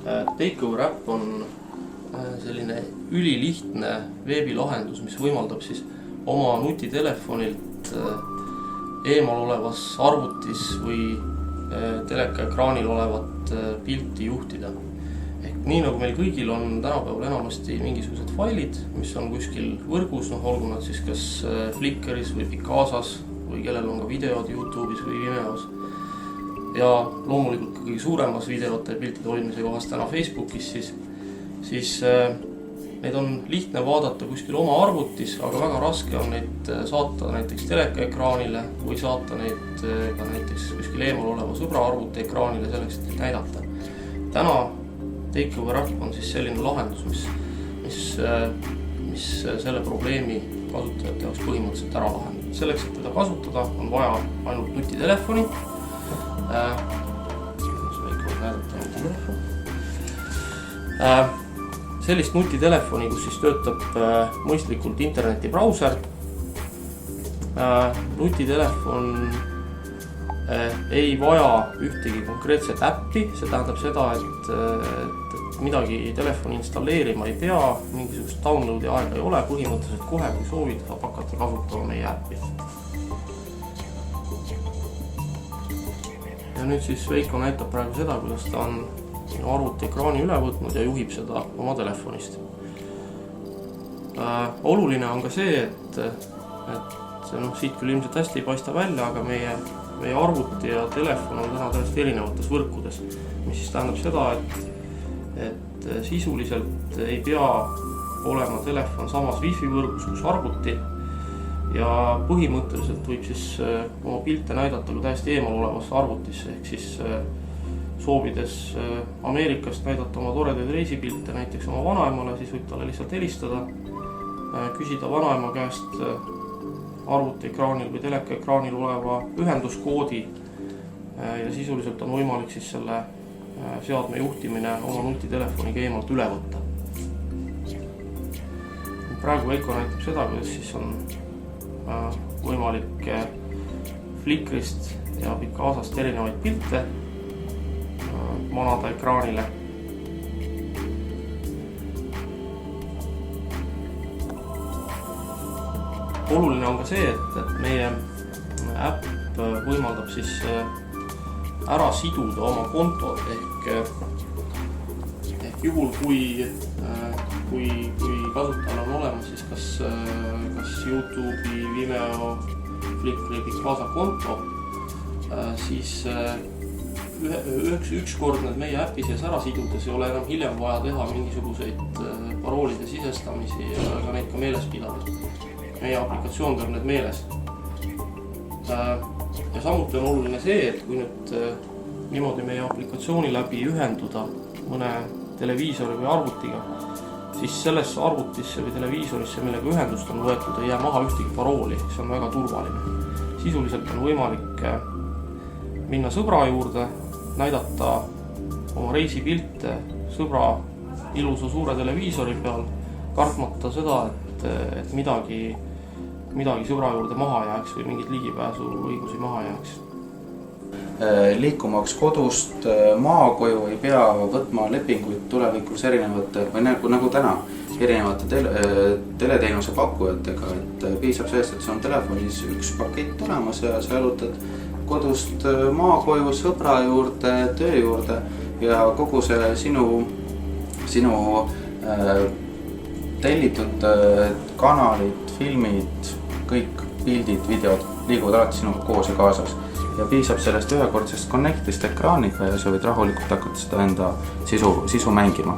Takeover äpp on selline ülilihtne veebilahendus, mis võimaldab siis oma nutitelefonilt eemal olevas arvutis või telekaekraanil olevat pilti juhtida. Ehk nii nagu meil kõigil on tänapäeval enamasti mingisugused failid, mis on kuskil võrgus, olgu nad siis kas Flickeris või Picasas või kellel on ka videod YouTube'is või Vimeos. Ja loomulikult ka kõige suuremas videote ja piltide hoidmise kohas täna Facebookis, siis neid on lihtne vaadata kuskil oma arvutis, aga väga raske on neid saata näiteks telekaekraanile või saata neid ka näiteks kuskil eemal oleva sõbra arvuti ekraanile selleks, et neid näidata. Täna Takeover äpp on siis selline lahendus, mis selle probleemi kasutajate jaoks põhimõtteliselt ära lahendab. Selleks, et teda kasutada, on vaja ainult nutitelefoni. Sellist nutitelefoni, kus siis töötab mõistlikult internetibrauser. Nutitelefon ei vaja ühtegi konkreetset äppi, see tähendab seda, et midagi telefoni installeerima ei pea, mingisugust downloadi aega ei ole, põhimõtteliselt kohe, kui soovid, saab hakata kasutama meie äppi. Ja nüüd siis Veiko näitab praegu seda, kuidas ta on arvuti ekraani üle võtnud ja juhib seda oma telefonist. Oluline on ka see, et siit küll ilmselt hästi ei paista välja, aga meie arvuti ja telefon on täna täiesti erinevates võrkudes, mis siis tähendab seda, et sisuliselt ei pea olema telefon samas Wi-Fi võrgus kus arvuti ja põhimõtteliselt võib siis oma pilte näidata ka täiesti eemal olevasse arvutisse, ehk siis soovides Ameerikast näidata oma toredaid reisipilte näiteks oma vanaemale, siis võib talle lihtsalt helistada, küsida vanaema käest arvuti ekraanil või telekaekraanil oleva ühenduskoodi ja sisuliselt on võimalik siis selle seadme juhtimine oma nutitelefoniga eemalt üle võtta. Praegu Veiko näitab seda, kuidas siis on võimalik Flickrist ja Picasast erinevaid pilte manada ekraanile. Oluline on ka see, et meie äpp võimaldab siis ära siduda oma kontod ehk juhul, kui kasutajal on olemas siis kas YouTube'i, Vimeo, Flickri, Picasa konto, siis ükskord need meie äpi sees ära sidudes ei ole enam hiljem vaja teha mingisuguseid paroolide sisestamisi ja ka neid ka meeles pidada. Meie aplikatsioon peab need meeles. Ja samuti on oluline see, et kui nüüd niimoodi meie aplikatsiooni läbi ühenduda mõne televiisori või arvutiga, siis sellesse arvutisse või televiisorisse, millega ühendust on võetud, ei jää maha ühtegi parooli, see on väga turvaline. Sisuliselt on võimalik minna sõbra juurde, näidata oma reisipilte sõbra ilusa suure televiisori peal, kartmata seda, et midagi sõbra juurde maha jääks või mingid ligipääsu õigusi maha jääks. Liikumaks kodust maakoju ei pea võtma lepinguid tulevikus erinevate, või nagu täna, erinevate teleteenuse pakkujatega, et piisab sellest, et see on telefonis üks pakett olemas ja sa jalutad kodust maakoju, sõbra juurde, töö juurde ja kogu see sinu tellitud kanalid, filmid, kõik pildid, videod liiguvad alati sinuga koos ja kaasas. Ja piisab sellest ühekordsest connectist ekraaniga ja sa võid rahulikult hakata seda enda sisu mängima.